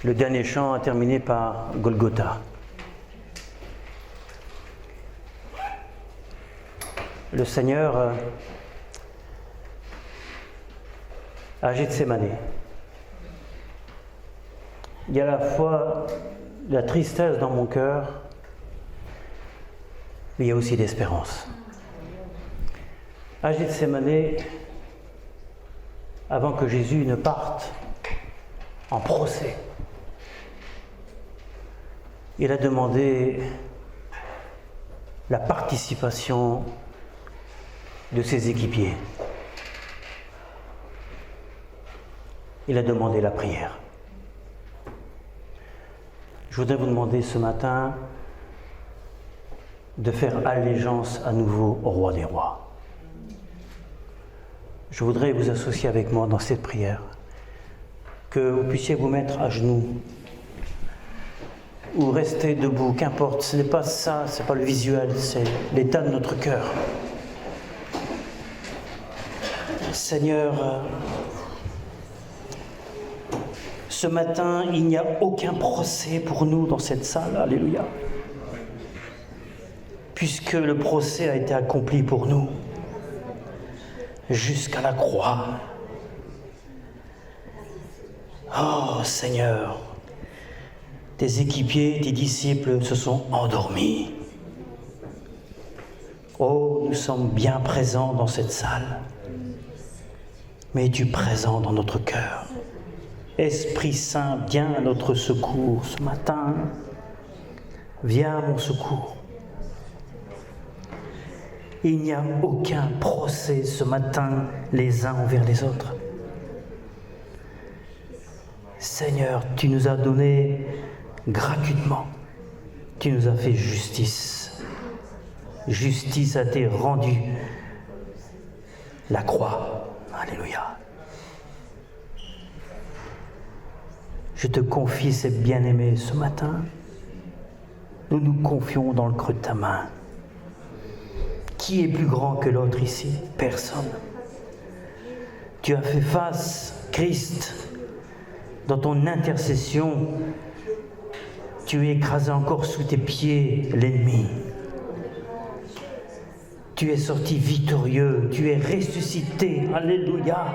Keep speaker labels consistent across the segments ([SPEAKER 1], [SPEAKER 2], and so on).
[SPEAKER 1] Le dernier chant a terminé par Golgotha. Le Seigneur à Gethsémani. Il y a à la fois la tristesse dans mon cœur, mais il y a aussi l'espérance. À Gethsémani, avant que Jésus ne parte en procès, il a demandé la participation de ses équipiers. Il a demandé la prière. Je voudrais vous demander ce matin de faire allégeance à nouveau au roi des rois. Je voudrais vous associer avec moi dans cette prière, que vous puissiez vous mettre à genoux ou rester debout, qu'importe, ce n'est pas ça, ce n'est pas le visuel, c'est l'état de notre cœur. Seigneur, ce matin, il n'y a aucun procès pour nous dans cette salle, alléluia, puisque le procès a été accompli pour nous jusqu'à la croix. Oh Seigneur, tes équipiers, tes disciples se sont endormis. Oh, nous sommes bien présents dans cette salle, mais es-tu présent dans notre cœur? Esprit Saint, viens à notre secours ce matin. Viens à mon secours. Il n'y a aucun procès ce matin les uns envers les autres. Seigneur, tu nous as donné gratuitement. Tu nous as fait justice. Justice a été rendue. La croix. Alléluia. Je te confie ces bien-aimés ce matin. Nous nous confions dans le creux de ta main. Qui est plus grand que l'autre ici? Personne. Tu as fait face, Christ, dans ton intercession. Tu as écrasé encore sous tes pieds l'ennemi. Tu es sorti victorieux, tu es ressuscité. Alléluia.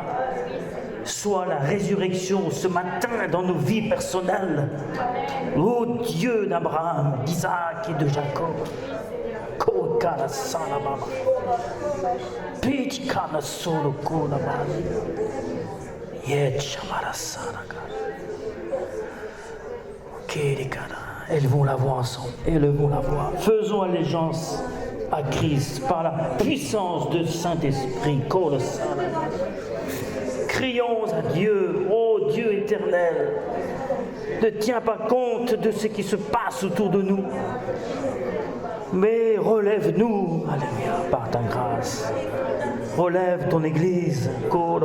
[SPEAKER 1] Sois la résurrection ce matin dans nos vies personnelles. Ô Dieu d'Abraham, d'Isaac et de Jacob. Kokara salababa. Pichkana solo kolaba. Yechamara salaka. Kirikara. Élevons la voix ensemble. Élevons la voix. Faisons allégeance à Christ par la puissance du Saint-Esprit. Crions à Dieu, ô Dieu éternel. Ne tiens pas compte de ce qui se passe autour de nous, mais relève-nous, alléluia, par ta grâce. Relève ton Église. Oh,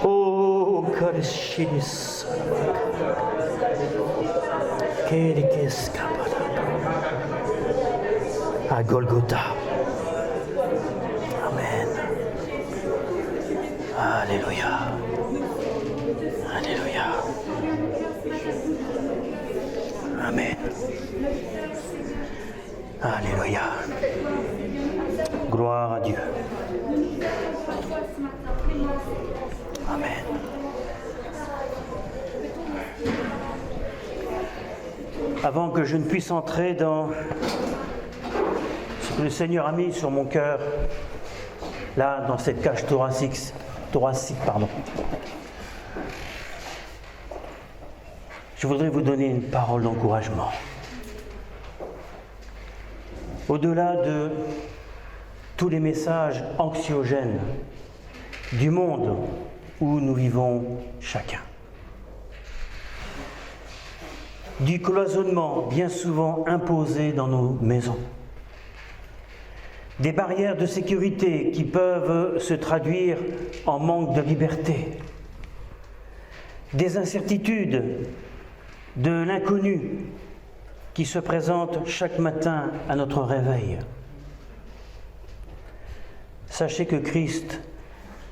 [SPEAKER 1] oh, à Golgotha. Amen. Alléluia. Alléluia. Amen. Alléluia. Gloire à Dieu. Amen. Avant que je ne puisse entrer dans ce que le Seigneur a mis sur mon cœur, là, dans cette cage thoracique, je voudrais vous donner une parole d'encouragement. Au-delà de tous les messages anxiogènes du monde où nous vivons chacun, du cloisonnement bien souvent imposé dans nos maisons, des barrières de sécurité qui peuvent se traduire en manque de liberté, des incertitudes, de l'inconnu qui se présente chaque matin à notre réveil. sachez que Christ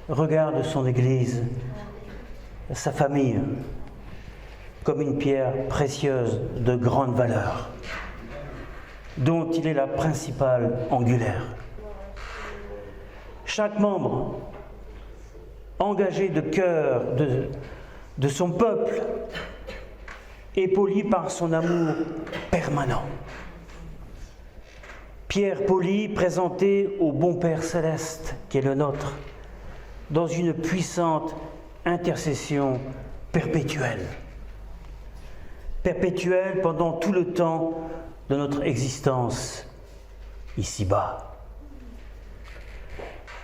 [SPEAKER 1] regarde son Église, sa famille, comme une pierre précieuse de grande valeur, dont il est la principale angulaire. Chaque membre, engagé de cœur de son peuple, est poli par son amour permanent. Pierre poli présentée au bon Père céleste qui est le nôtre, dans une puissante intercession perpétuelle. Perpétuelle pendant tout le temps de notre existence ici-bas.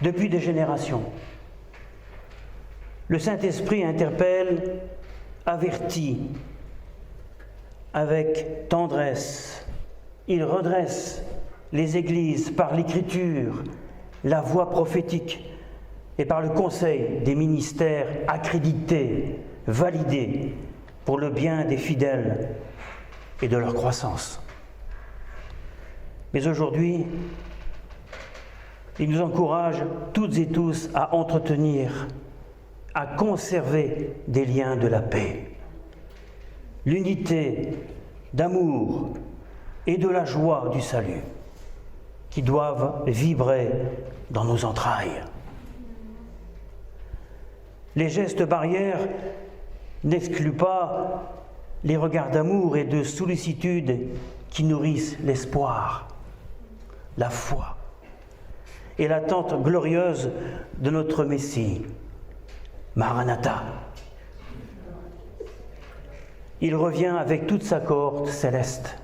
[SPEAKER 1] Depuis des générations, le Saint-Esprit interpelle, avertit, avec tendresse. Il redresse les églises par l'écriture, la voix prophétique et par le conseil des ministères accrédités, validés pour le bien des fidèles et de leur croissance. Mais aujourd'hui, il nous encourage toutes et tous à entretenir, à conserver des liens de la paix, l'unité d'amour et de la joie du salut qui doivent vibrer dans nos entrailles. Les gestes barrières n'excluent pas les regards d'amour et de sollicitude qui nourrissent l'espoir, la foi et l'attente glorieuse de notre Messie. Maranatha. Il revient avec toute sa cohorte céleste.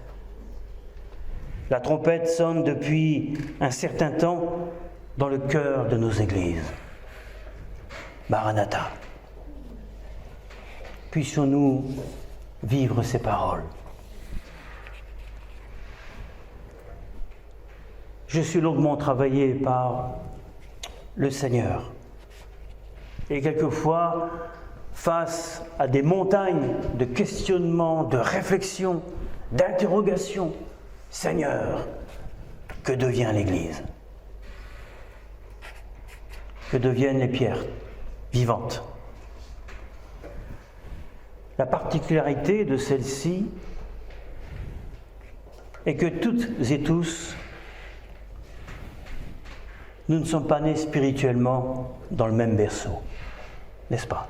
[SPEAKER 1] La trompette sonne depuis un certain temps dans le cœur de nos églises. Maranatha. Puissions-nous vivre ces paroles. Je suis longuement travaillé par le Seigneur. Et quelquefois, face à des montagnes de questionnements, de réflexions, d'interrogations, Seigneur, que devient l'Église? Que deviennent les pierres vivantes? La particularité de celle-ci est que toutes et tous, nous ne sommes pas nés spirituellement dans le même berceau, n'est-ce pas?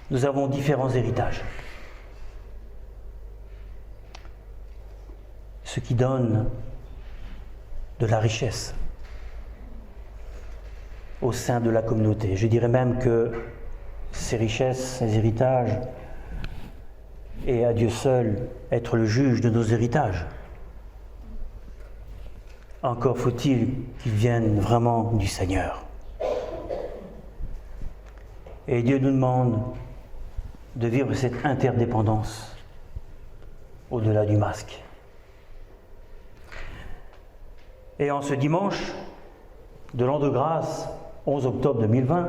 [SPEAKER 1] Nous avons différents héritages. Ce qui donne de la richesse au sein de la communauté. Je dirais même que ces richesses, ces héritages, et à Dieu seul être le juge de nos héritages. Encore faut-il qu'ils viennent vraiment du Seigneur. Et Dieu nous demande de vivre cette interdépendance au-delà du masque. Et en ce dimanche de l'an de grâce, 11 octobre 2020,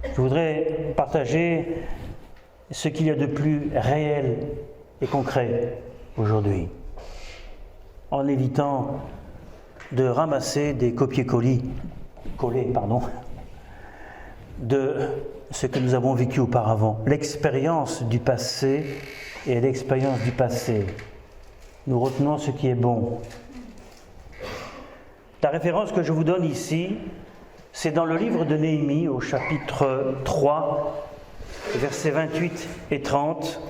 [SPEAKER 1] je voudrais partager ce qu'il y a de plus réel et concret aujourd'hui, en évitant de ramasser des copier-collés de ce que nous avons vécu auparavant. L'expérience du passé et l'expérience du passé. Nous retenons ce qui est bon. La référence que je vous donne ici, c'est dans le livre de Néhémie, au chapitre 3, versets 28 et 30.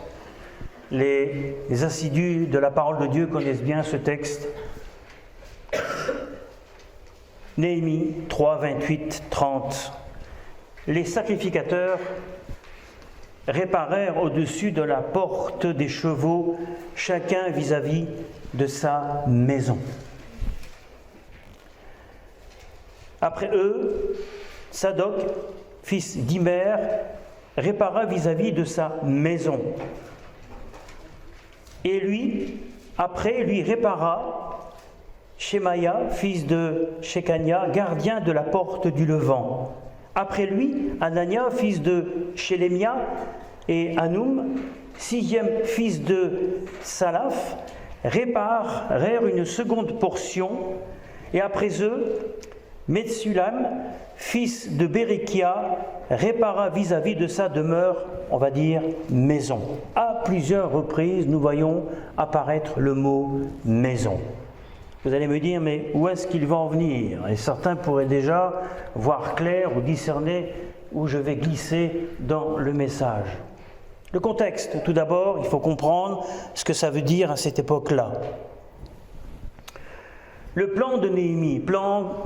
[SPEAKER 1] Les assidus de la parole de Dieu connaissent bien ce texte. Néhémie 3, 28, 30. Les sacrificateurs réparèrent au-dessus de la porte des chevaux, chacun vis-à-vis de sa maison. Après eux, Sadoc, fils d'Imer, répara vis-à-vis de sa maison. Et lui, après, lui répara Shemaïa, fils de Shekania, gardien de la porte du Levant. Après lui, Anania, fils de Shelemia, et Hanoum, 6e fils de Salaph, réparèrent une seconde portion, et après eux, Metsulam, fils de Bérékia, répara vis-à-vis de sa demeure, on va dire, maison. À plusieurs reprises, nous voyons apparaître le mot maison. Vous allez me dire, mais où est-ce qu'il va en venir? Et certains pourraient déjà voir clair ou discerner où je vais glisser dans le message. Le contexte, tout d'abord, il faut comprendre ce que ça veut dire à cette époque-là. Le plan de Néhémie, plan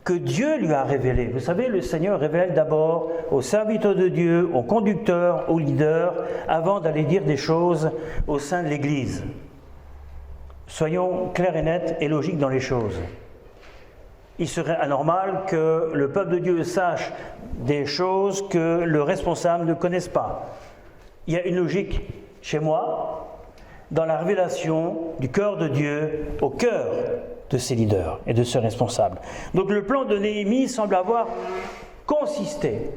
[SPEAKER 1] que Dieu lui a révélé. Vous savez, le Seigneur révèle d'abord aux serviteurs de Dieu, aux conducteurs, aux leaders, avant d'aller dire des choses au sein de l'Église. Soyons clairs et nets et logiques dans les choses. Il serait anormal que le peuple de Dieu sache des choses que le responsable ne connaisse pas. Il y a une logique chez moi dans la révélation du cœur de Dieu au cœur de ses leaders et de ses responsables. Donc le plan de Néhémie semble avoir consisté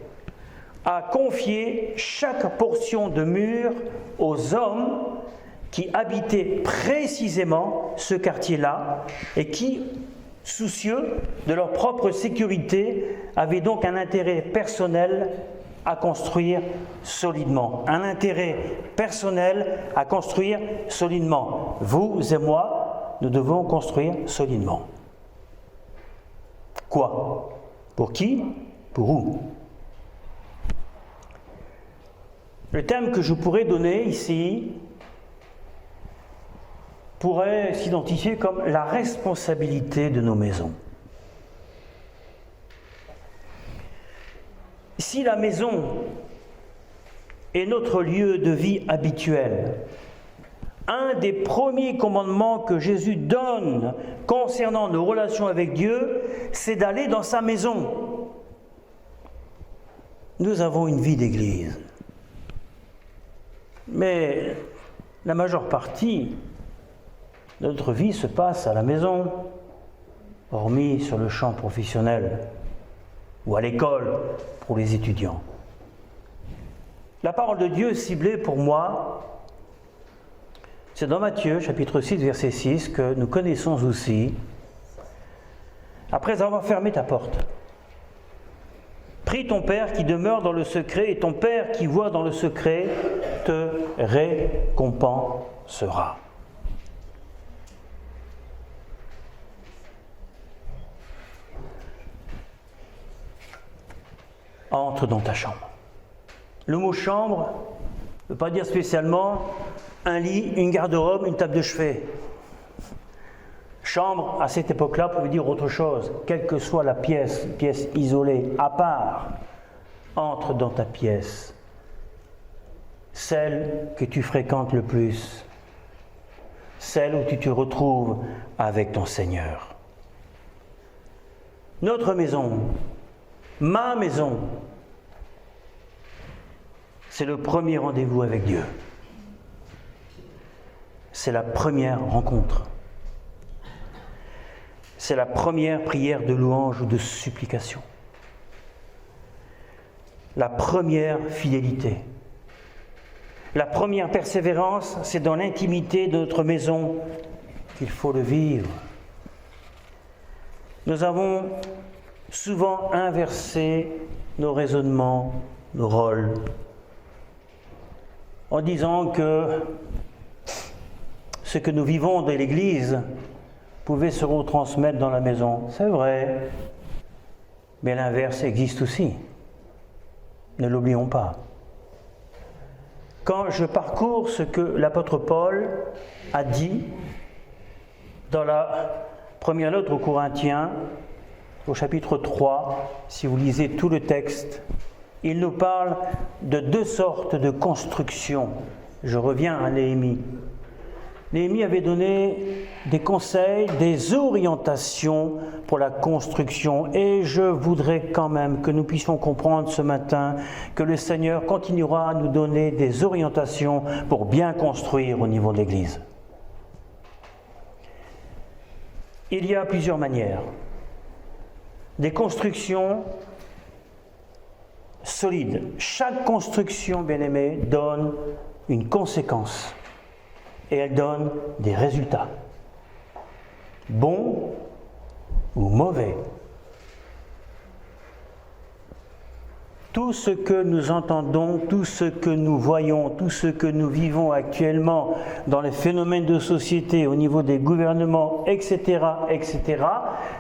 [SPEAKER 1] à confier chaque portion de mur aux hommes qui habitaient précisément ce quartier-là et qui, soucieux de leur propre sécurité, avaient donc un intérêt personnel à construire solidement. Un intérêt personnel à construire solidement. Vous et moi, nous devons construire solidement. Quoi? Pour qui? Pour où? Le terme que je pourrais donner ici pourrait s'identifier comme la responsabilité de nos maisons. Si la maison est notre lieu de vie habituel, un des premiers commandements que Jésus donne concernant nos relations avec Dieu, c'est d'aller dans sa maison. Nous avons une vie d'église, mais la majeure partie de notre vie se passe à la maison, hormis sur le champ professionnel ou à l'école pour les étudiants. La parole de Dieu ciblée pour moi, c'est dans Matthieu, chapitre 6, verset 6, que nous connaissons aussi. Après avoir fermé ta porte, prie ton Père qui demeure dans le secret, et ton Père qui voit dans le secret te récompensera. Entre dans ta chambre. Le mot chambre ne veut pas dire spécialement un lit, une garde-robe, une table de chevet. Chambre, à cette époque-là, pouvait dire autre chose. Quelle que soit la pièce, une pièce isolée, à part, entre dans ta pièce. Celle que tu fréquentes le plus. Celle où tu te retrouves avec ton Seigneur. Notre maison, ma maison, c'est le premier rendez-vous avec Dieu. C'est la première rencontre. C'est la première prière de louange ou de supplication. La première fidélité. La première persévérance, c'est dans l'intimité de notre maison qu'il faut le vivre. Nous avons souvent inversé nos raisonnements, nos rôles, en disant que ce que nous vivons de l'Église pouvait se retransmettre dans la maison. C'est vrai, mais l'inverse existe aussi. Ne l'oublions pas. Quand je parcours ce que l'apôtre Paul a dit dans la première lettre aux Corinthiens, au chapitre 3, si vous lisez tout le texte, il nous parle de deux sortes de construction. Je reviens à Néhémie. Néhémie avait donné des conseils, des orientations pour la construction. Et je voudrais quand même que nous puissions comprendre ce matin que le Seigneur continuera à nous donner des orientations pour bien construire au niveau de l'Église. Il y a plusieurs manières. Des constructions solides. Chaque construction, bien-aimée, donne une conséquence. et elle donne des résultats. Bons ou mauvais. Tout ce que nous entendons, tout ce que nous voyons, tout ce que nous vivons actuellement dans les phénomènes de société, au niveau des gouvernements, etc.,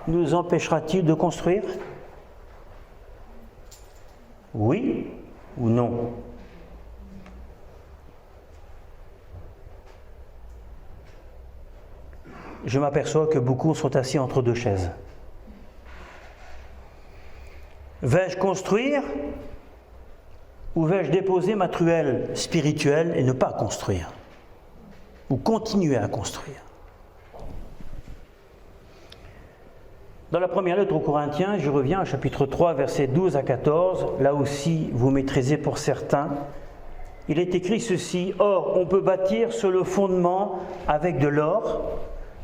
[SPEAKER 1] nous empêchera-t-il de construire? Oui ou non? Je m'aperçois que beaucoup sont assis entre deux chaises. Vais-je construire ou vais-je déposer ma truelle spirituelle et ne pas construire? Ou continuer à construire? Dans la première lettre aux Corinthiens, je reviens au chapitre 3, versets 12 à 14, là aussi vous maîtrisez pour certains. Il est écrit ceci: « Or, on peut bâtir sur le fondement avec de l'or,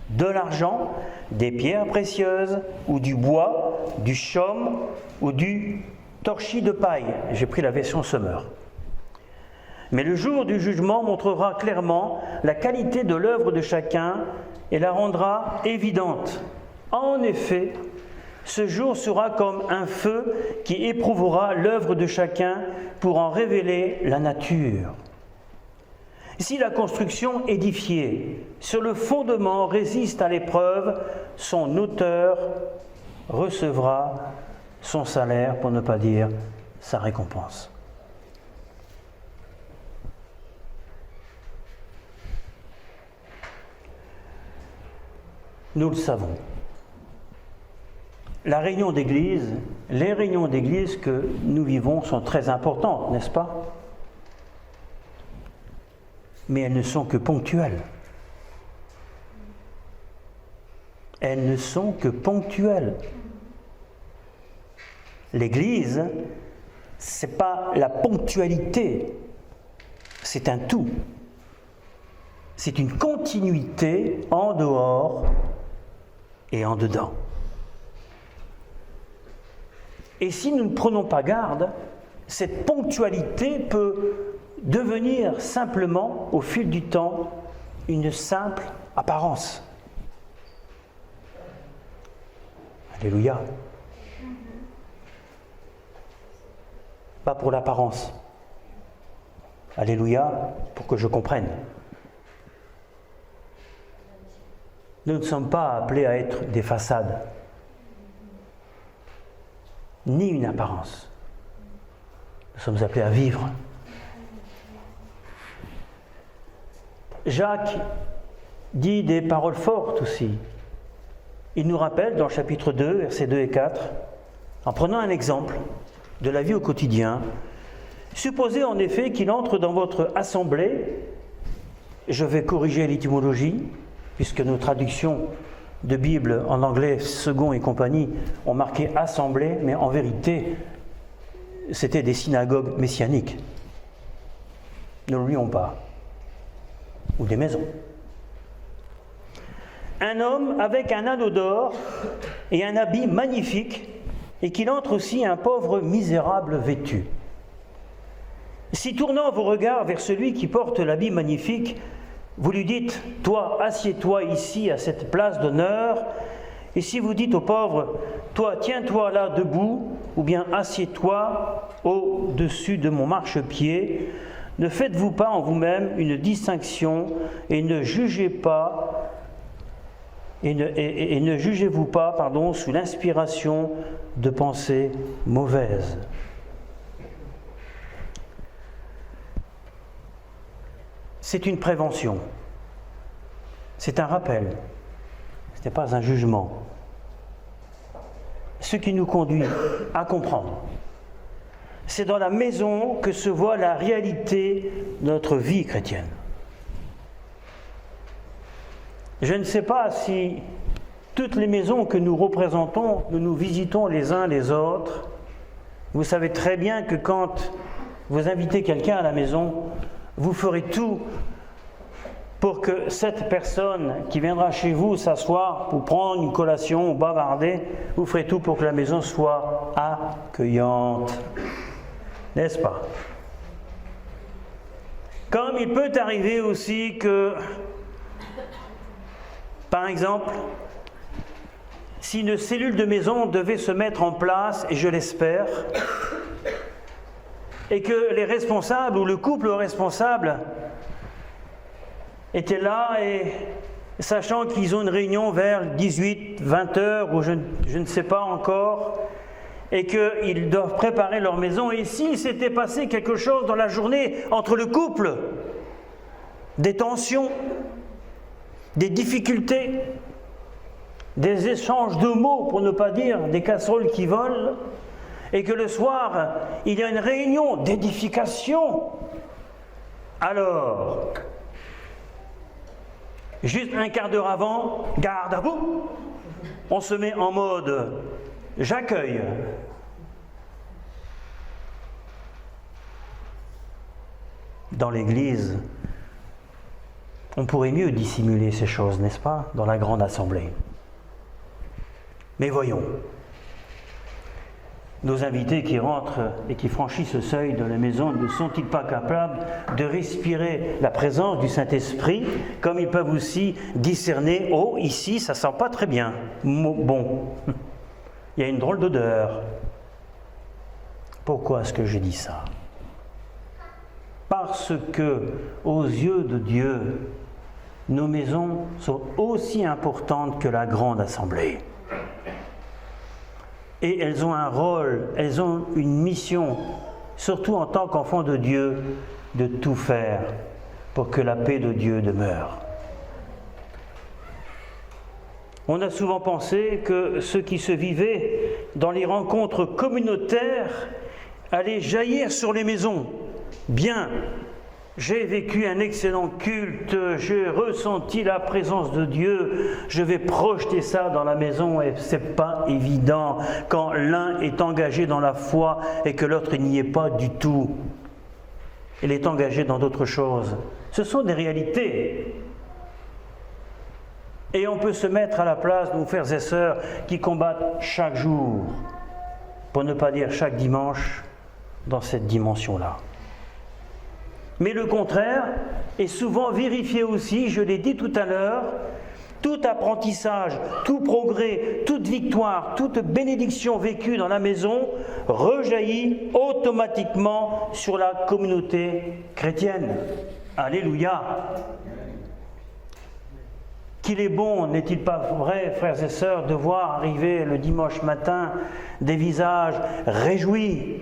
[SPEAKER 1] de l'argent, des pierres précieuses, ou du bois, du chaume, ou du torchis de paille. » J'ai pris la version Sommer. Mais le jour du jugement montrera clairement la qualité de l'œuvre de chacun et la rendra évidente. En effet, ce jour sera comme un feu qui éprouvera l'œuvre de chacun pour en révéler la nature. Si la construction édifiée sur le fondement résiste à l'épreuve, son auteur recevra son salaire, pour ne pas dire sa récompense. Nous le savons. Les réunions d'église que nous vivons sont très importantes, n'est-ce pas? Mais elles ne sont que ponctuelles. Elles ne sont que ponctuelles. L'Église, ce n'est pas la ponctualité, c'est un tout. C'est une continuité en dehors et en dedans. Et si nous ne prenons pas garde, cette ponctualité peut devenir simplement, au fil du temps, une simple apparence. Alléluia. Pas pour l'apparence. Alléluia, pour que je comprenne. Nous ne sommes pas appelés à être des façades, ni une apparence. Nous sommes appelés à vivre. Jacques dit des paroles fortes aussi. Il nous rappelle dans le chapitre 2, versets 2 et 4, en prenant un exemple de la vie au quotidien, supposez en effet qu'il entre dans votre assemblée, je vais corriger l'étymologie, puisque nos traductions de Bible en anglais, second et compagnie, ont marqué assemblée, mais en vérité, c'était des synagogues messianiques. Ne l'oublions pas. Ou des maisons. Un homme avec un anneau d'or et un habit magnifique, et qu'il entre aussi un pauvre misérable vêtu. Si tournant vos regards vers celui qui porte l'habit magnifique, vous lui dites « Toi, assieds-toi ici à cette place d'honneur », et si vous dites au pauvre « Toi, tiens-toi là debout », ou bien « Assieds-toi au-dessus de mon marchepied », ne faites-vous pas en vous-même une distinction et ne jugez pas et ne jugez-vous pas, sous l'inspiration de pensées mauvaises. C'est une prévention. C'est un rappel. Ce n'est pas un jugement. Ce qui nous conduit à comprendre. C'est dans la maison que se voit la réalité de notre vie chrétienne. Je ne sais pas si toutes les maisons que nous représentons, nous visitons les uns les autres. Vous savez très bien que quand vous invitez quelqu'un à la maison, vous ferez tout pour que cette personne qui viendra chez vous s'asseoir pour prendre une collation ou bavarder, vous ferez tout pour que la maison soit accueillante. N'est-ce pas? Comme il peut arriver aussi que Par exemple, si une cellule de maison devait se mettre en place, et je l'espère, et que les responsables ou le couple responsable étaient là et sachant qu'ils ont une réunion vers 18, 20 heures ou je ne sais pas encore, et qu'ils doivent préparer leur maison, et s'il s'était passé quelque chose dans la journée entre le couple, des tensions, des difficultés, des échanges de mots, pour ne pas dire des casseroles qui volent, et que le soir, il y a une réunion d'édification, alors, juste un quart d'heure avant, garde à vous, on se met en mode « j'accueille ». Dans l'Église, on pourrait mieux dissimuler ces choses, n'est-ce pas, dans la grande assemblée. Mais voyons, nos invités qui rentrent et qui franchissent ce seuil de la maison ne sont-ils pas capables de respirer la présence du Saint-Esprit, comme ils peuvent aussi discerner « oh, ici, ça sent pas très bien, bon, il y a une drôle d'odeur ». Pourquoi est-ce que je dis ça ? Parce que, aux yeux de Dieu, nos maisons sont aussi importantes que la grande assemblée. Et elles ont un rôle, elles ont une mission, surtout en tant qu'enfants de Dieu, de tout faire pour que la paix de Dieu demeure. On a souvent pensé que ce qui se vivait dans les rencontres communautaires allait jaillir sur les maisons. Bien, j'ai vécu un excellent culte, j'ai ressenti la présence de Dieu, je vais projeter ça dans la maison et c'est pas évident quand l'un est engagé dans la foi et que l'autre n'y est pas du tout. Il est engagé dans d'autres choses. Ce sont des réalités. Et on peut se mettre à la place de nos frères et sœurs qui combattent chaque jour, pour ne pas dire chaque dimanche, dans cette dimension-là. Mais le contraire est souvent vérifié aussi, je l'ai dit tout à l'heure, tout apprentissage, tout progrès, toute victoire, toute bénédiction vécue dans la maison rejaillit automatiquement sur la communauté chrétienne. Alléluia! Qu'il est bon, n'est-il pas vrai, frères et sœurs, de voir arriver le dimanche matin des visages réjouis,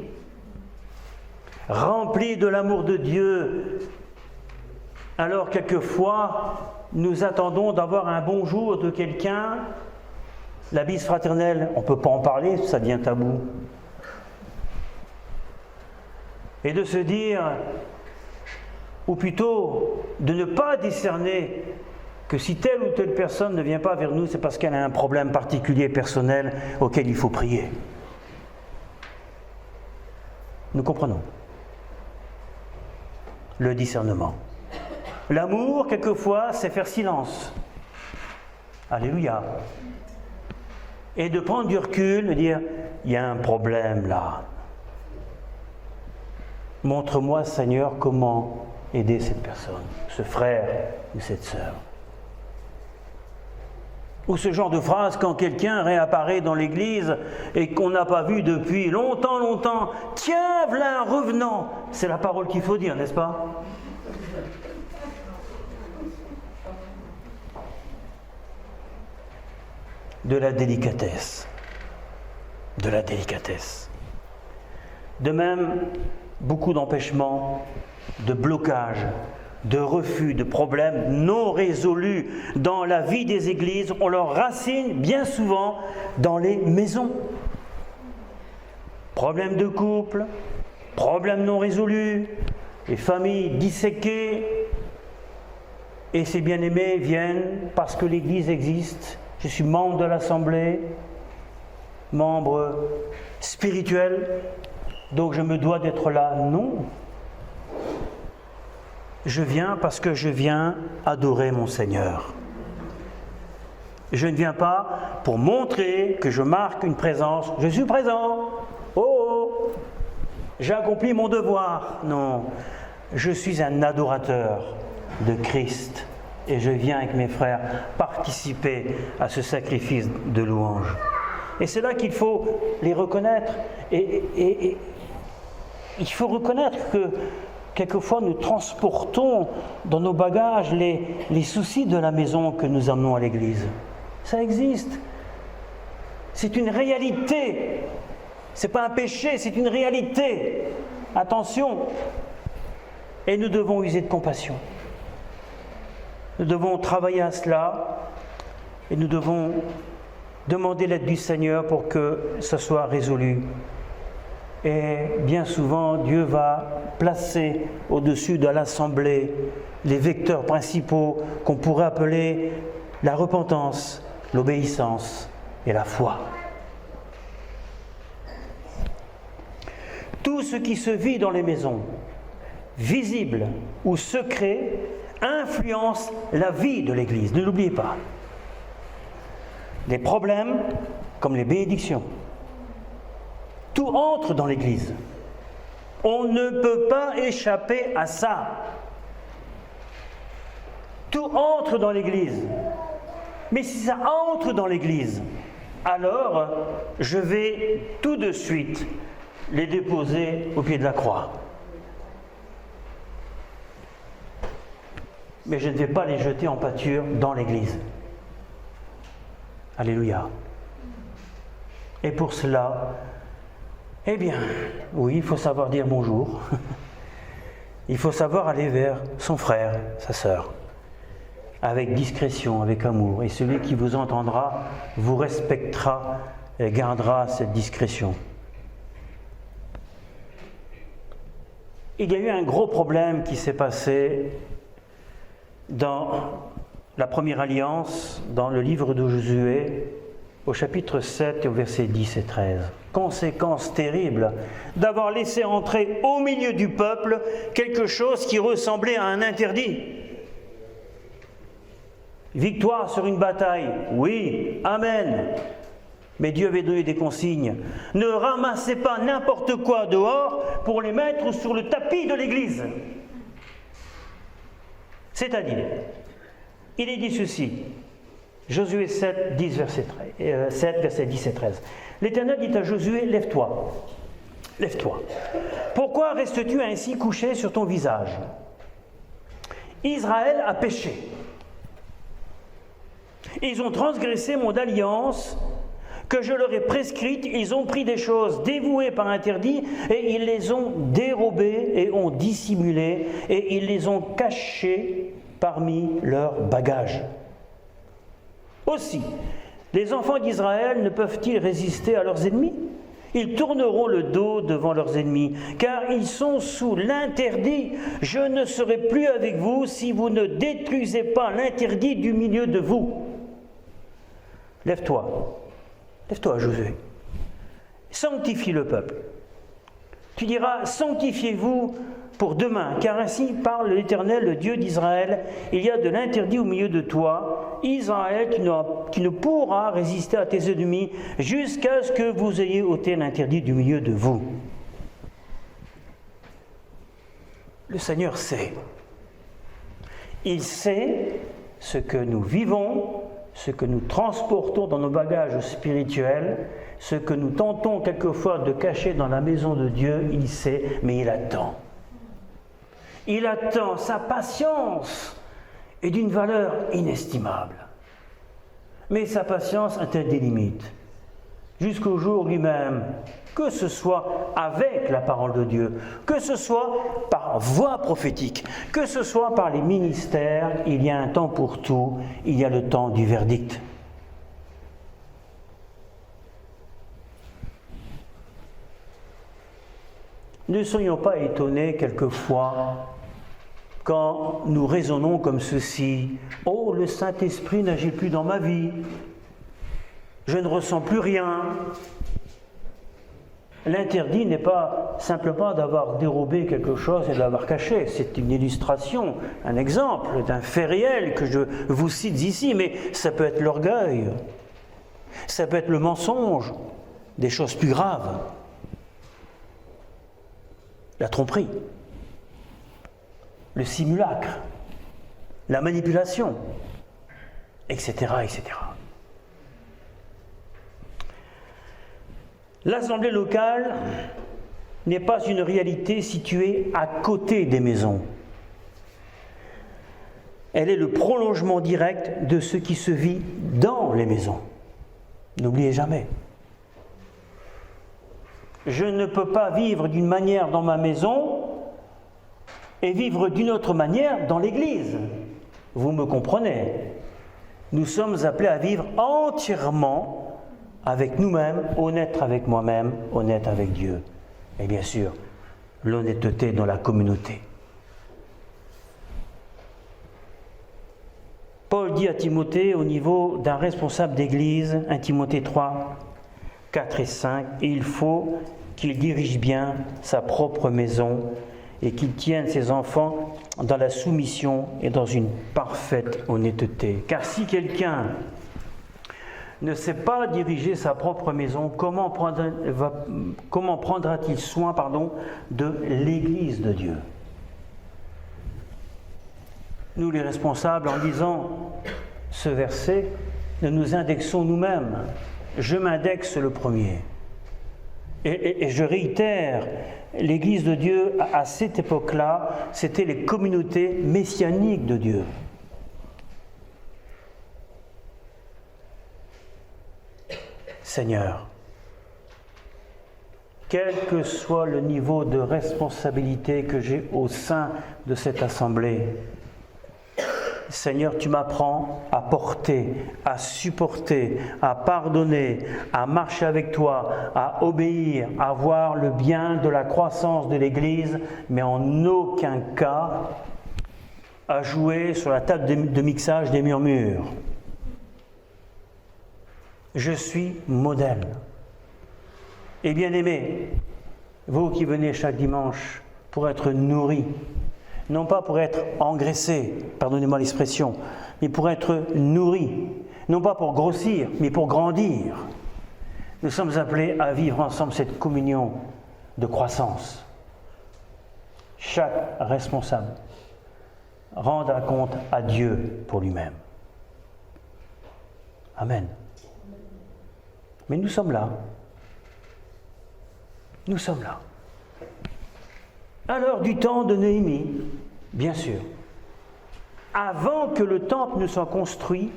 [SPEAKER 1] remplis de l'amour de Dieu, alors quelquefois nous attendons d'avoir un bonjour de quelqu'un, la bise fraternelle, on ne peut pas en parler, ça devient tabou. Et de se dire, ou plutôt de ne pas discerner que si telle ou telle personne ne vient pas vers nous, c'est parce qu'elle a un problème particulier personnel auquel il faut prier. Nous comprenons. Le discernement. L'amour, quelquefois, c'est faire silence. Alléluia. Et de prendre du recul, de dire, il y a un problème là. Montre-moi, Seigneur, comment aider cette personne, ce frère ou cette sœur. Ou ce genre de phrase quand quelqu'un réapparaît dans l'église et qu'on n'a pas vu depuis longtemps. Tiens, voilà un revenant. C'est la parole qu'il faut dire, n'est-ce pas ? De la délicatesse. De la délicatesse. De même, beaucoup d'empêchements, de blocages, de refus, de problèmes non résolus dans la vie des églises ont leurs racines bien souvent dans les maisons. Problèmes de couple, problèmes non résolus, les familles disséquées, et ces bien-aimés viennent parce que l'église existe. Je suis membre de l'assemblée, membre spirituel, donc je me dois d'être là. Non. Je viens parce que je viens adorer mon Seigneur. Je ne viens pas pour montrer que je marque une présence. Je suis présent. Oh, j'ai accompli mon devoir. Non, je suis un adorateur de Christ et je viens avec mes frères participer à ce sacrifice de louange. Et c'est là qu'il faut les reconnaître. Et il faut reconnaître que quelquefois nous transportons dans nos bagages les soucis de la maison que nous emmenons à l'église. Ça existe. C'est une réalité. Ce n'est pas un péché, c'est une réalité. Attention. Et nous devons user de compassion. Nous devons travailler à cela et nous devons demander l'aide du Seigneur pour que ça soit résolu. Et bien souvent, Dieu va placer au-dessus de l'assemblée les vecteurs principaux qu'on pourrait appeler la repentance, l'obéissance et la foi. Tout ce qui se vit dans les maisons, visible ou secret, influence la vie de l'Église. Ne l'oubliez pas. Les problèmes, comme les bénédictions, tout entre dans l'Église. On ne peut pas échapper à ça. Tout entre dans l'Église. Mais si ça entre dans l'Église, alors je vais tout de suite les déposer au pied de la croix. Mais je ne vais pas les jeter en pâture dans l'Église. Alléluia. Et pour cela, eh bien, oui, il faut savoir dire bonjour. Il faut savoir aller vers son frère, sa sœur, avec discrétion, avec amour. Et celui qui vous entendra vous respectera et gardera cette discrétion. Il y a eu un gros problème qui s'est passé dans la première alliance, dans le livre de Josué, au chapitre 7 et au verset 10 et 13. Conséquence terrible d'avoir laissé entrer au milieu du peuple quelque chose qui ressemblait à un interdit. Victoire sur une bataille, oui, amen. Mais Dieu avait donné des consignes. Ne ramassez pas n'importe quoi dehors pour les mettre sur le tapis de l'église. C'est-à-dire, il est dit ceci, Josué 7, 10, verset 10 et 13. L'Éternel dit à Josué, lève-toi, lève-toi. Pourquoi restes-tu ainsi couché sur ton visage? Israël a péché. Ils ont transgressé mon alliance que je leur ai prescrite. Ils ont pris des choses dévouées par interdit et ils les ont dérobées et ont dissimulé et ils les ont cachées parmi leurs bagages. Aussi, les enfants d'Israël ne peuvent-ils résister à leurs ennemis? Ils tourneront le dos devant leurs ennemis, car ils sont sous l'interdit. Je ne serai plus avec vous si vous ne détruisez pas l'interdit du milieu de vous. Lève-toi, lève-toi, Josué. Sanctifie le peuple. Tu diras, sanctifiez-vous pour demain, car ainsi parle l'Éternel, le Dieu d'Israël. Il y a de l'interdit au milieu de toi, Israël, qui ne pourra résister à tes ennemis jusqu'à ce que vous ayez ôté l'interdit du milieu de vous. Le Seigneur sait. Il sait ce que nous vivons, ce que nous transportons dans nos bagages spirituels, ce que nous tentons quelquefois de cacher dans la maison de Dieu, il sait, mais il attend. Il attend, sa patience est d'une valeur inestimable. Mais sa patience a-t-elle des limites? Jusqu'au jour lui-même, que ce soit avec la parole de Dieu, que ce soit par voie prophétique, que ce soit par les ministères, il y a un temps pour tout, il y a le temps du verdict. Ne soyons pas étonnés quelquefois quand nous raisonnons comme ceci. « Oh, le Saint-Esprit n'agit plus dans ma vie. Je ne ressens plus rien. » L'interdit n'est pas simplement d'avoir dérobé quelque chose et de l'avoir caché. C'est une illustration, un exemple d'un fait réel que je vous cite ici, mais ça peut être l'orgueil, ça peut être le mensonge, des choses plus graves. La tromperie, le simulacre, la manipulation, etc., etc. L'assemblée locale n'est pas une réalité située à côté des maisons. Elle est le prolongement direct de ce qui se vit dans les maisons. N'oubliez jamais. Je ne peux pas vivre d'une manière dans ma maison et vivre d'une autre manière dans l'Église. Vous me comprenez? Nous sommes appelés à vivre entièrement avec nous-mêmes, honnêtes avec moi-même, honnêtes avec Dieu. Et bien sûr, l'honnêteté dans la communauté. Paul dit à Timothée au niveau d'un responsable d'église, 1 Timothée 3, 4 et 5, il faut qu'il dirige bien sa propre maison et qu'il tienne ses enfants dans la soumission et dans une parfaite honnêteté. Car si quelqu'un ne sait pas diriger sa propre maison, comment prendra-t-il soin de l'Église de Dieu? Nous, les responsables, en lisant ce verset, nous nous indexons nous-mêmes. Je m'indexe le premier. Et je réitère, l'Église de Dieu, à cette époque-là, c'était les communautés messianiques de Dieu. Seigneur, quel que soit le niveau de responsabilité que j'ai au sein de cette assemblée, Seigneur, tu m'apprends à porter, à supporter, à pardonner, à marcher avec toi, à obéir, à voir le bien de la croissance de l'Église, mais en aucun cas à jouer sur la table de mixage des murmures. Je suis modèle. Et bien aimés, vous qui venez chaque dimanche pour être nourris, non pas pour être engraissés, pardonnez-moi l'expression, mais pour être nourris, non pas pour grossir, mais pour grandir. Nous sommes appelés à vivre ensemble cette communion de croissance. Chaque responsable rendra compte à Dieu pour lui-même. Amen. Mais nous sommes là. Nous sommes là. À l'heure du temps de Néhémie, bien sûr. Avant que le temple ne soit construit,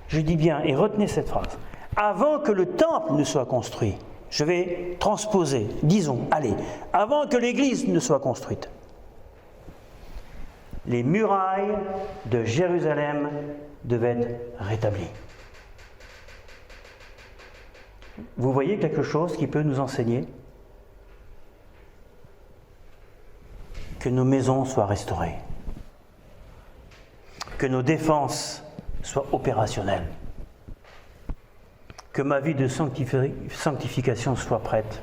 [SPEAKER 1] je dis bien, et retenez cette phrase, avant que le temple ne soit construit, je vais transposer, disons, allez, avant que l'église ne soit construite, les murailles de Jérusalem devaient être rétablies. Vous voyez quelque chose qui peut nous enseigner? Que nos maisons soient restaurées, que nos défenses soient opérationnelles, que ma vie de sanctification soit prête,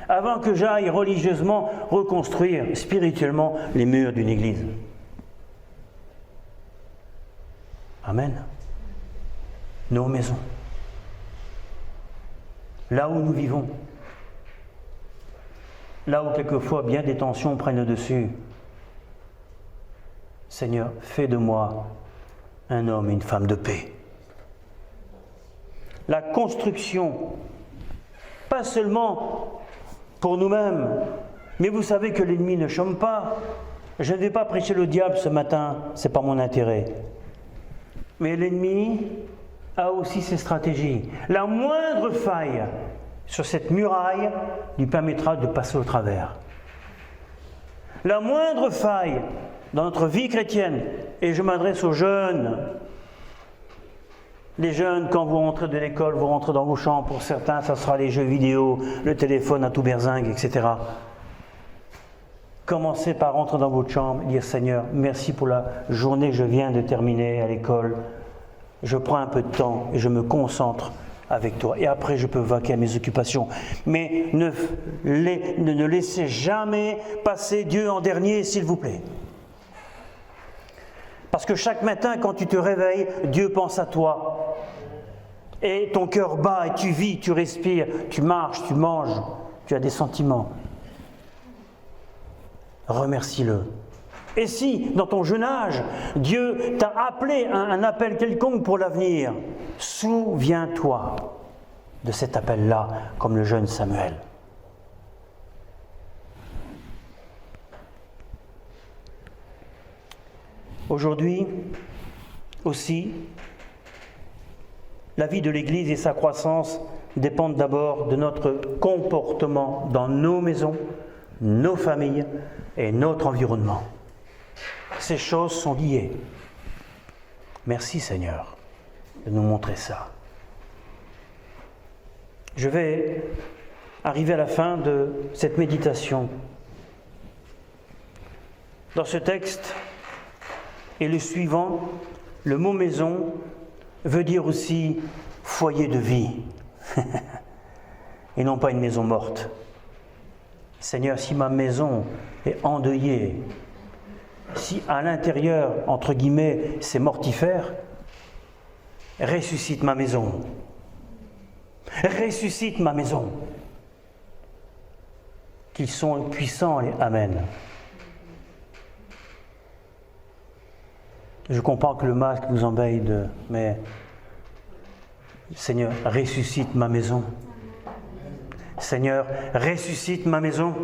[SPEAKER 1] avant que j'aille religieusement reconstruire spirituellement les murs d'une église. Amen. Nos maisons, là où nous vivons, là où quelquefois bien des tensions prennent le dessus. Seigneur, fais de moi un homme et une femme de paix. La construction, pas seulement pour nous-mêmes, mais vous savez que l'ennemi ne chôme pas. Je ne vais pas prêcher le diable ce matin, ce n'est pas mon intérêt. Mais l'ennemi a aussi ses stratégies. La moindre faille sur cette muraille lui permettra de passer au travers. La moindre faille dans notre vie chrétienne, et je m'adresse aux jeunes, les jeunes, quand vous rentrez de l'école, vous rentrez dans vos chambres, pour certains, ça sera les jeux vidéo, le téléphone à tout berzingue, etc. Commencez par rentrer dans votre chambre et dire « Seigneur, merci pour la journée que je viens de terminer à l'école. Je prends un peu de temps et je me concentre avec toi. Et après, je peux vaquer à mes occupations. Mais ne laissez jamais passer Dieu en dernier, s'il vous plaît. Parce que chaque matin, quand tu te réveilles, Dieu pense à toi. Et ton cœur bat et tu vis, tu respires, tu marches, tu manges, tu as des sentiments. Remercie-le. Et si, dans ton jeune âge, Dieu t'a appelé à un appel quelconque pour l'avenir, souviens-toi de cet appel-là, comme le jeune Samuel. Aujourd'hui, aussi, la vie de l'Église et sa croissance dépendent d'abord de notre comportement dans nos maisons, nos familles et notre environnement. Ces choses sont liées. Merci Seigneur de nous montrer ça. Je vais arriver à la fin de cette méditation. Dans ce texte et le suivant, le mot maison veut dire aussi foyer de vie et non pas une maison morte. Seigneur, si ma maison est endeuillée, si à l'intérieur, entre guillemets, c'est mortifère, ressuscite ma maison. Ressuscite ma maison. Qu'ils sont puissants et amen. Je comprends que le masque vous embête, mais Seigneur, ressuscite ma maison. Seigneur, ressuscite ma maison.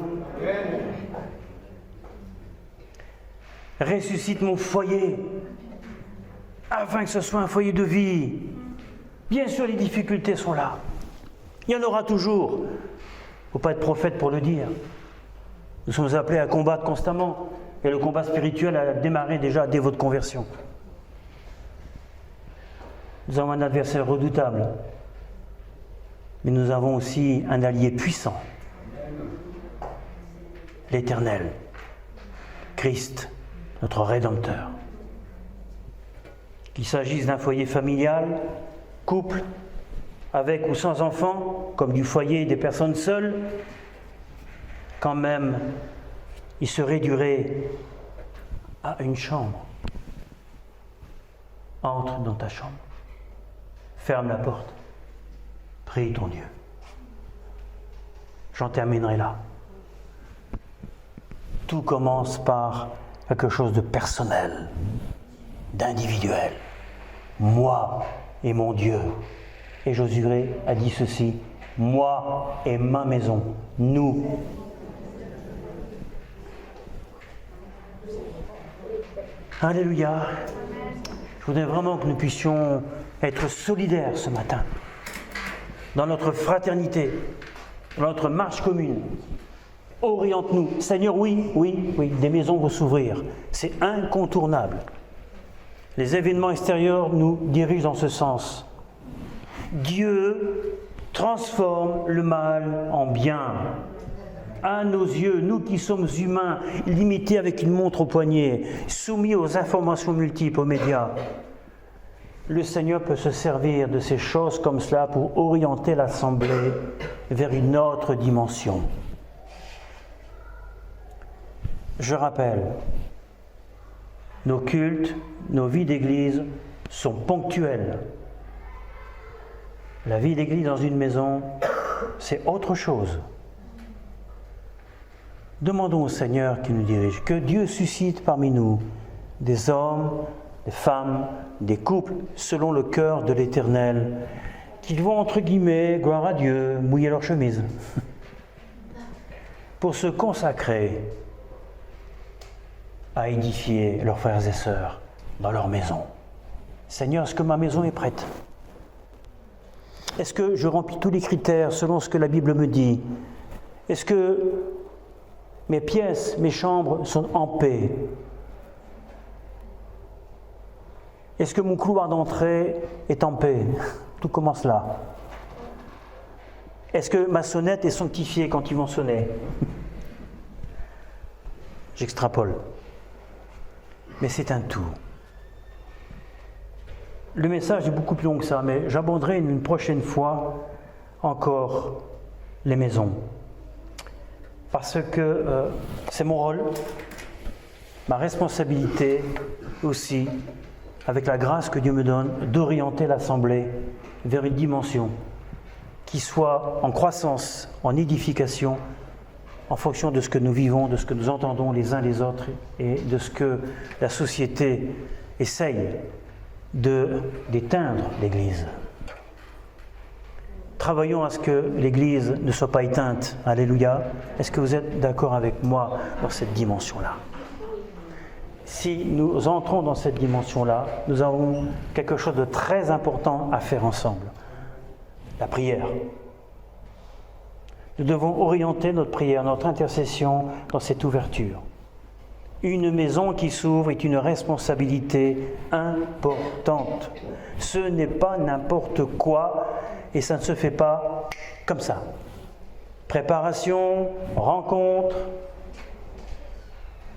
[SPEAKER 1] Ressuscite mon foyer, afin que ce soit un foyer de vie. Bien sûr, les difficultés sont là. Il y en aura toujours. Il ne faut pas être prophète pour le dire. Nous sommes appelés à combattre constamment. Et le combat spirituel a démarré déjà dès votre conversion. Nous avons un adversaire redoutable. Mais nous avons aussi un allié puissant. L'Éternel, Christ, notre Rédempteur. Qu'il s'agisse d'un foyer familial, couple, avec ou sans enfants, comme du foyer des personnes seules, quand même, il se réduirait à une chambre. Entre dans ta chambre, ferme la porte, prie ton Dieu. J'en terminerai là. Tout commence par quelque chose de personnel, d'individuel. Moi et mon Dieu. Et Josué a dit ceci, moi et ma maison, nous. Alléluia. Je voudrais vraiment que nous puissions être solidaires ce matin, dans notre fraternité, dans notre marche commune. Oriente-nous. Seigneur, oui, des maisons vont s'ouvrir. C'est incontournable. Les événements extérieurs nous dirigent dans ce sens. Dieu transforme le mal en bien. À nos yeux, nous qui sommes humains, limités avec une montre au poignet, soumis aux informations multiples, aux médias, le Seigneur peut se servir de ces choses comme cela pour orienter l'Assemblée vers une autre dimension. Je rappelle, nos cultes, nos vies d'église sont ponctuelles. La vie d'église dans une maison, c'est autre chose. Demandons au Seigneur qui nous dirige, que Dieu suscite parmi nous des hommes, des femmes, des couples, selon le cœur de l'Éternel, qui vont, entre guillemets, gloire à Dieu, mouiller leur chemise, pour se consacrer à édifier leurs frères et sœurs dans leur maison. Seigneur, est-ce que ma maison est prête? Est-ce que je remplis tous les critères selon ce que la Bible me dit? Est-ce que mes pièces, mes chambres sont en paix? Est-ce que mon couloir d'entrée est en paix? Tout commence là. Est-ce que ma sonnette est sanctifiée quand ils vont sonner? J'extrapole. Mais c'est un tout. Le message est beaucoup plus long que ça, mais j'aborderai une prochaine fois encore les maisons. Parce que c'est mon rôle, ma responsabilité aussi, avec la grâce que Dieu me donne, d'orienter l'Assemblée vers une dimension qui soit en croissance, en édification en fonction de ce que nous vivons, de ce que nous entendons les uns les autres et de ce que la société essaye d'éteindre l'Église. Travaillons à ce que l'Église ne soit pas éteinte. Alléluia. Est-ce que vous êtes d'accord avec moi dans cette dimension-là? Si nous entrons dans cette dimension-là, nous avons quelque chose de très important à faire ensemble. La prière. Nous devons orienter notre prière, notre intercession dans cette ouverture. Une maison qui s'ouvre est une responsabilité importante. Ce n'est pas n'importe quoi et ça ne se fait pas comme ça. Préparation, rencontre,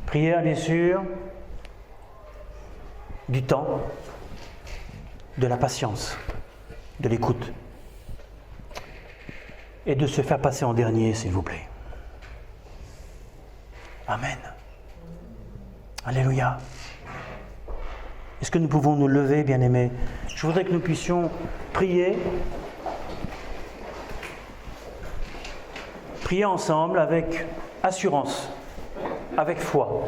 [SPEAKER 1] prière bien sûr, du temps, de la patience, de l'écoute et de se faire passer en dernier, s'il vous plaît. Amen. Alléluia. Est-ce que nous pouvons nous lever, bien-aimés? Je voudrais que nous puissions prier ensemble avec assurance, avec foi.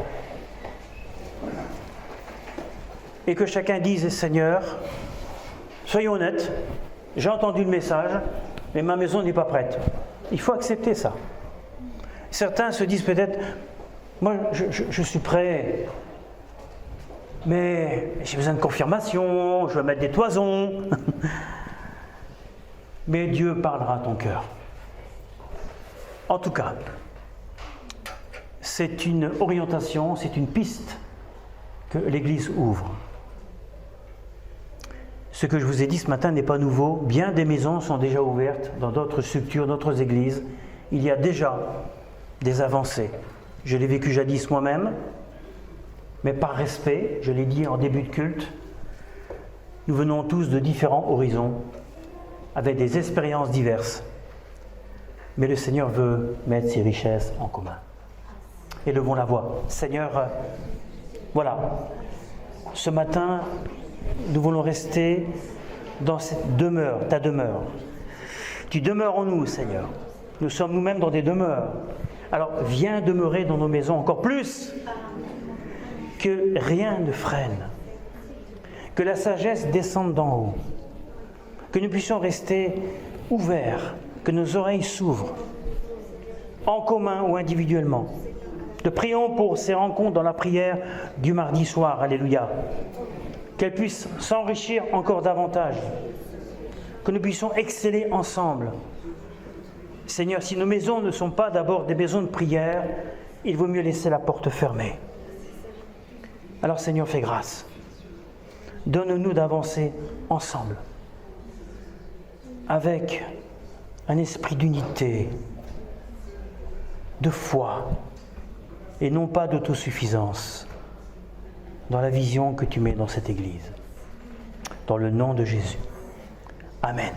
[SPEAKER 1] Et que chacun dise, Seigneur, soyons honnêtes, j'ai entendu le message, mais ma maison n'est pas prête. Il faut accepter ça. Certains se disent peut-être, moi je suis prêt, mais j'ai besoin de confirmation, je vais mettre des toisons. Mais Dieu parlera à ton cœur. En tout cas, c'est une orientation, c'est une piste que l'Église ouvre. Ce que je vous ai dit ce matin n'est pas nouveau. Bien des maisons sont déjà ouvertes dans d'autres structures, d'autres églises. Il y a déjà des avancées. Je l'ai vécu jadis moi-même, mais par respect, je l'ai dit en début de culte, nous venons tous de différents horizons, avec des expériences diverses. Mais le Seigneur veut mettre ses richesses en commun. Élevons la voix. Seigneur, voilà, ce matin, nous voulons rester dans cette demeure, ta demeure. Tu demeures en nous, Seigneur. Nous sommes nous-mêmes dans des demeures. Alors, viens demeurer dans nos maisons encore plus. Que rien ne freine. Que la sagesse descende d'en haut. Que nous puissions rester ouverts. Que nos oreilles s'ouvrent. En commun ou individuellement. Te prions pour ces rencontres dans la prière du mardi soir. Alléluia. Qu'elles puissent s'enrichir encore davantage, que nous puissions exceller ensemble. Seigneur, si nos maisons ne sont pas d'abord des maisons de prière, il vaut mieux laisser la porte fermée. Alors Seigneur, fais grâce. Donne-nous d'avancer ensemble, avec un esprit d'unité, de foi, et non pas d'autosuffisance, dans la vision que tu mets dans cette Église. Dans le nom de Jésus. Amen.